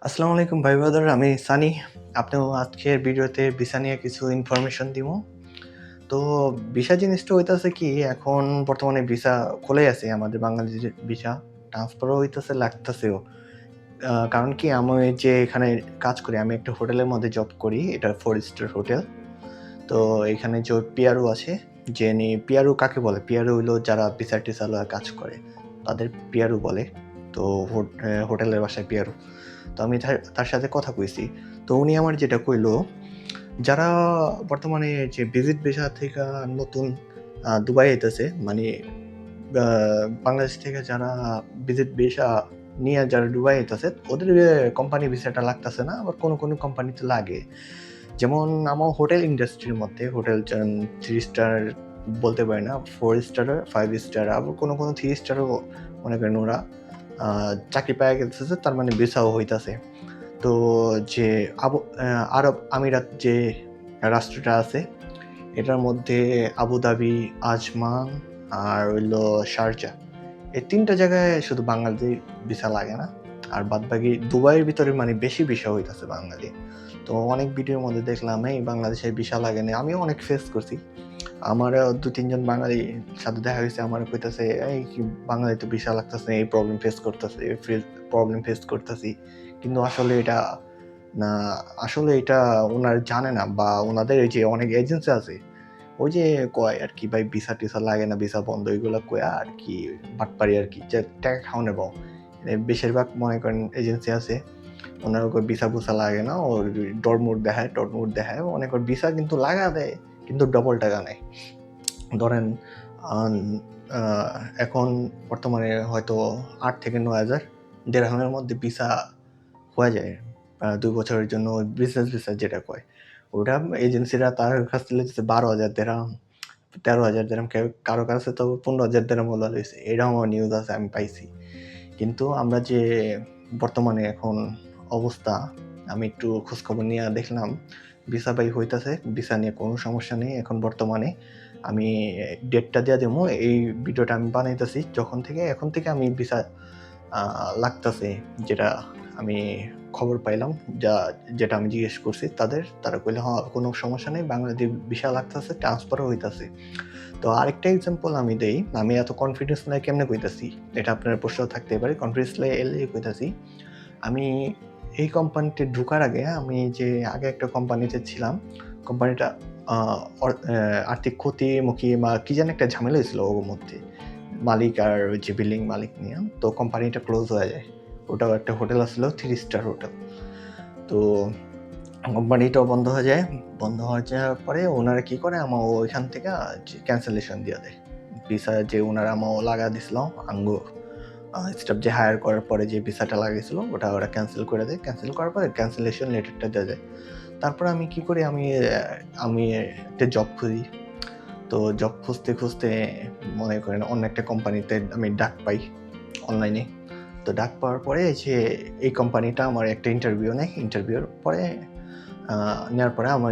আসসালামু আলাইকুম ভাই ব্রাদার, আমি সানি। আপনিও আজকের ভিডিওতে ভিসা নিয়ে কিছু ইনফরমেশন দিমু। তো ভিসা জিনিসটা হইতাছে কি, এখন বর্তমানে ভিসা খোলাই আছে আমাদের বাংলাদেশের ভিসা, ট্রান্সফারও হইতাছে, লাগতাছেও। কারণ কি, আমি যে এখানে কাজ করি, আমি একটা হোটেলের মধ্যে জব করি, এটা 4 স্টার হোটেল। তো এখানে যে পিআরও আছে, পিআরও কাকে বলে? পিআরও হইলো যারা ভিসা টিসা লইয়া কাজ করে, তাদের পিআরও বলে। তো হোটেলের বাসায় পিআরও। তো আমি তার সাথে কথা কইছি। তো উনি আমার যেটা কইলো, যারা বর্তমানে যে ভিজিট ভিসা থেকে নতুন দুবাই আইতেছে, মানে বাংলাদেশ থেকে যারা ভিজিট ভিসা নিয়ে যারা দুবাই আইতেছে, ওদের কোম্পানি ভিসাটা লাগতেছে না, আবার কোনো কোম্পানিতে লাগে। যেমন আমার হোটেল ইন্ডাস্ট্রির মধ্যে হোটেল 3 স্টার বলতে পারি না, 4 স্টার, 5 স্টার, আবার কোনো 3 স্টারও মনে করেন ওরা চাকরি পাওয়া গেছে, তার মানে ভিসাও হইতাছে। তো যে আরব আমিরাত যে রাষ্ট্রটা আছে, এটার মধ্যে আবুধাবি, আজমান আর হইলো শারজাহ, এই ৩টা জায়গায় শুধু বাঙালিদের ভিসা লাগে না। আর বাদবাকি দুবাইয়ের ভিতরে মানে বেশি ভিসা হইতাছে বাঙালি। তো অনেক ভিডিওর মধ্যে দেখলাম এই বাংলাদেশের ভিসা লাগে না। আমিও অনেক ফেস করছি। আমারও ২-৩ জন বাঙালির সাথে দেখা হইছে, আমারে কইতাছে, "এই কি বাঙালিতে ভিসা লাগতাছে, এই প্রবলেম ফেস করতাছি, প্রবলেম ফেস করতাছি।" কিন্তু আসলে এটা না, আসলে এটা উনারা জানে না, বা উনাদের এই যে অনেক এজেন্সি আছে, ওই যে কয় আরকি, ভাই ভিসা-টিসা লাগে না, ভিসা বন্ধ, এগুলা কইয়া আরকি বাটপারি আরকি, যে টাকা খাওয়ানোর ভাও। বেশিরভাগ মনে করেন এজেন্সি আছে, উনারা কয় ভিসা-বুসা লাগে না, ও ডরমুর দেখায়, টরমুর দেখায়। মনে করেন ভিসা কিন্তু লাগা দেয়, কিন্তু ডবল টাকা নেয়। ধরেন আন আ এখন বর্তমানে হয়তো ৮ থেকে ৯,০০০ দিরহামের মধ্যে ভিসা হয়ে যায়। ২ বছরের জন্য বিজনেস ভিসা যেটা কয়। ওটা এজেন্সিরা তার কাছ থেকে লইতেছে ১২,০০০ দিরহাম, ১৩,০০০ দিরহাম, কারো কাছে তো ১৫,০০০ দিরহামও লইছে। এরকমও নিউজ আছে, আমি পাইছি। কিন্তু আমরা যে বর্তমানে এখন অবস্থা, আমি একটু খোঁজখবর নিয়ে দেখলাম, ভিসা ভাই হইতাছে। ভিসা নিয়ে কোনো সমস্যা নেই এখন বর্তমানে। আমি ডেটটা দিয়া দিমু। এই ভিডিওটা আমি বানাইতেছি এখন থেকে আমি ভিসা আ লাগতাছে, যেটা আমি খবর পাইলাম, যেটা আমি জিজ্ঞেস করছি তাদের। তারা কইলো, "হ, কোনো সমস্যা নেই। বাংলাদেশ ভিসা লাগতাছে, ট্রান্সফারও হইতাছে।" তো আরেকটা এক্সাম্পল আমি দেই। আমি এত কনফিডেন্স নাই কেমনে কইতাছি? এটা আপনার প্রশ্ন থাকতে পারে। কনফিডেন্স লাই এর লিগে কইতাছি। আমি এই কোম্পানিতে ঢোকার আগে, আমি যে আগে একটা কোম্পানিতে ছিলাম, কোম্পানিটা আ অর অ্যা আর্থিক ক্ষতিমুখী বা কি জানি একটা ঝামেলা হয়েছিল ওর মধ্যে। মালিক আর ওই যে বিল্ডিং মালিক নিয়া। তো কোম্পানিটা ক্লোজ হয়ে যায়। ওটাও একটা হোটেল আছিল, 3 স্টার হোটেল। তো কোম্পানিটাও বন্ধ হয়ে যায়। বন্ধ হয়ে যাওয়ার পরে উনারা কি করে, ওইখান থেকে ক্যান্সেলেশন দিয়া দেয়। ভিসা যে উনারা লাগা দিছিল, আঙ্গো স্টাফ যে হায়ার করার পরে যে ভিসাটা লাগাইছিল, ওরা ক্যান্সেল করে দেয়। ক্যান্সেল করার পরে ক্যান্সেলেশন লেটারটা দেয়া যায়। তারপরে আমি কি করি, আমি একটা জব খুঁজি। তো জব খুঁজতে মনে করেন অন্য একটা কোম্পানিতে আমি ডাক পাই অনলাইনে। তো ডাক পাওয়ার পরে যে এই কোম্পানিটা আমার একটা ইন্টারভিউ নেয়। ইন্টারভিউর পরে আ নেওয়ার পরে আমার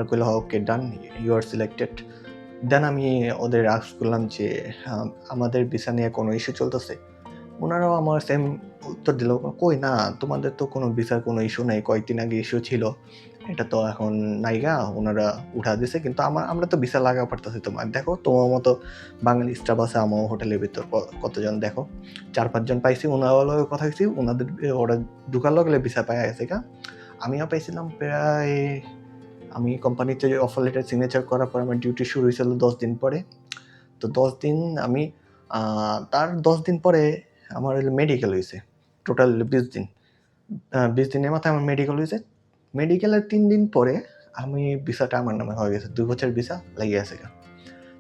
কইলো, "ওকে, ডান, ইউ আর সিলেক্টেড।" দেন আমি ওদের আস্ক করলাম যে, আ "আমাদের ভিসা নিয়ে কোনো ইস্যু চলতেছে?" উনারাও আমার সেম উত্তর দিল, "কই না, তোমাদের তো কোনো ভিসার কোনো ইস্যু নাই। কয়েকদিন আগে ইস্যু ছিল। এটা তো এখন নাইগা, উনারা উঠা দিছে। কিন্তু আমরা তো ভিসা লাগা পারতেছি তোমার। দেখো, তোমার মতো বাঙালি স্টাফ আছে আমার হোটেলের ভিতর, কতজন দেখো। ৪-৫ জন পাইছি, উনাদের লগে কথা কইছি, ওরা ঢুকার লগে লগে ভিসা পাইয়া গেছে গা। আমিও পাইছিলাম প্রায়, আমি কোম্পানিতে অফার লেটার সিগনেচার করার পর আমার ডিউটি শুরু হয়েছিল ১০ দিন পরে। তো ১০ দিন আমি আ তার ১০ দিন পরে আমার হইলো মেডিকেল হইছে। টোটাল ২০ দিন। ২০ দিনের মাথায় আমার মেডিকেল হইছে। মেডিকেলের ৩ দিন পরে ভিসাটা আমার নামে হয়ে গেছে। ২ বছরের ভিসা লাইগা গেছে গা।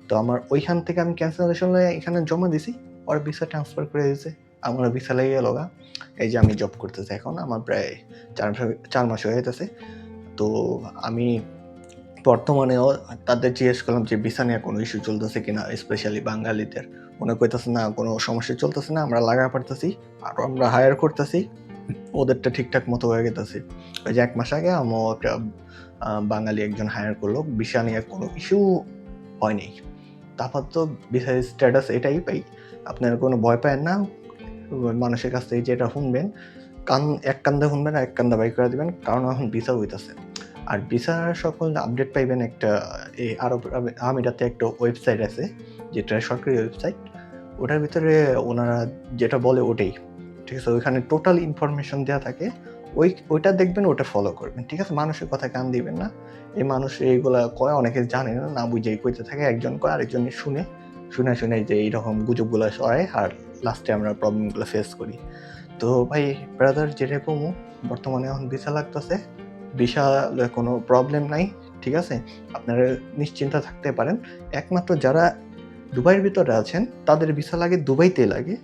তো আমার ওইখান থেকে আমি ক্যান্সেলেশন লইয়া এখানে জমা দিছি। ওরা ভিসা ট্রান্সফার করে দিছে। আমার ভিসা লেগে গেল গা। এই যে আমি জব করতেছি এখন। আমার প্রায় ৪ মাস হয়ে যাইতেছে। তো আমি বর্তমানেও তাদের জিজ্ঞেস করলাম যে ভিসা নিয়ে কোনো ইস্যু চলতেছে কিনা, স্পেশালি বাঙালিদের। উনি কইতাছে, "না, কোনো সমস্যা চলতেছে না। আমরা লাগায় পারতেছি। আরো আমরা হায়ার করতেছি। ওদেরটা ঠিকঠাক মতো হয়ে গেতেছে।" ওই যে ১ মাস আগে একটা বাঙালি একজন হায়ার করলো। ভিসা নিয়ে কোনো ইস্যু হয় নাই। তো আপাতত ভিসার স্ট্যাটাস এটাই পাই। আপনারা কোনো ভয় পাইয়েন না। মানুষের কাছ থেকে যেটা শুনবেন, এক কান্দা শুনবেন আর এক কান্দা বাই করে দিবেন, কারণ এখন ভিসা হইতাছে। আর ভিসার সকল আপডেট পাইবেন একটা এই আরব আমিরাতে একটা ওয়েবসাইট আছে, যেটা সরকারি ওয়েবসাইট। ওটার ভিতরে ওনারা যেটা বলে ওটাই, ঠিক আছে? ওইখানে টোটাল ইনফরমেশন দেওয়া থাকে। ওইটা দেখবেন, ওটা ফলো করবেন, ঠিক আছে? মানুষের কথা কান দিবেন না। এই মানুষ এইগুলা কয়, অনেকে জানে না, না বুঝেই কইতে থাকে। একজন কয়, আরেকজন শুনে যে এইরকম গুজবগুলা ছড়ায়, আর লাস্টে আমরা প্রবলেমগুলো ফেস করি। তো ভাই ব্রাদার, যেটা কমু, বর্তমানে এখন ভিসা লাগতেছে। ভিসা কোনো প্রবলেম নাই, ঠিক আছে? আপনারা নিশ্চিন্ত থাকতে পারেন। একমাত্র যারা দুবাইয়ের ভিতরে আছেন তাদের ভিসা লাগে, দুবাইতে লাগে,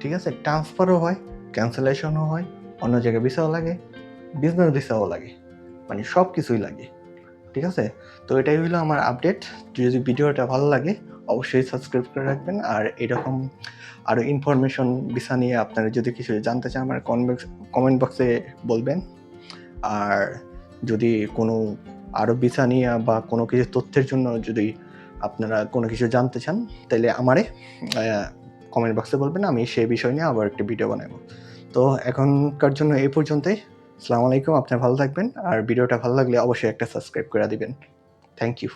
ঠিক আছে? ট্রান্সফারও হয়, ক্যান্সেলেশনও হয়, অন্য জায়গায় ভিসাও লাগে, বিজনেস ভিসাও লাগে, মানে সব কিছুই লাগে, ঠিক আছে? তো এটাই হইলো আমার আপডেট। যদি ভিডিওটা ভালো লাগে অবশ্যই সাবস্ক্রাইব করে রাখবেন। আর এরকম আরও ইনফরমেশন ভিসা নিয়ে আপনারা যদি কিছু জানতে চান আমার কমেন্ট বক্সে বলবেন। আর যদি কোনো আরও ভিসা নিয়ে বা কোনো কিছু তথ্যের জন্য যদি আপনারা কোনো কিছু জানতে চান, তাহলে আমারে কমেন্ট বক্সে বলবেন, আমি সেই বিষয় নিয়ে আবার একটা ভিডিও বানাবো। তো এখনকার জন্য এই পর্যন্তই। আসসালামু আলাইকুম, আপনারা ভালো থাকবেন। আর ভিডিওটা ভালো লাগলে অবশ্যই একটা সাবস্ক্রাইব করে দিবেন। Thank you.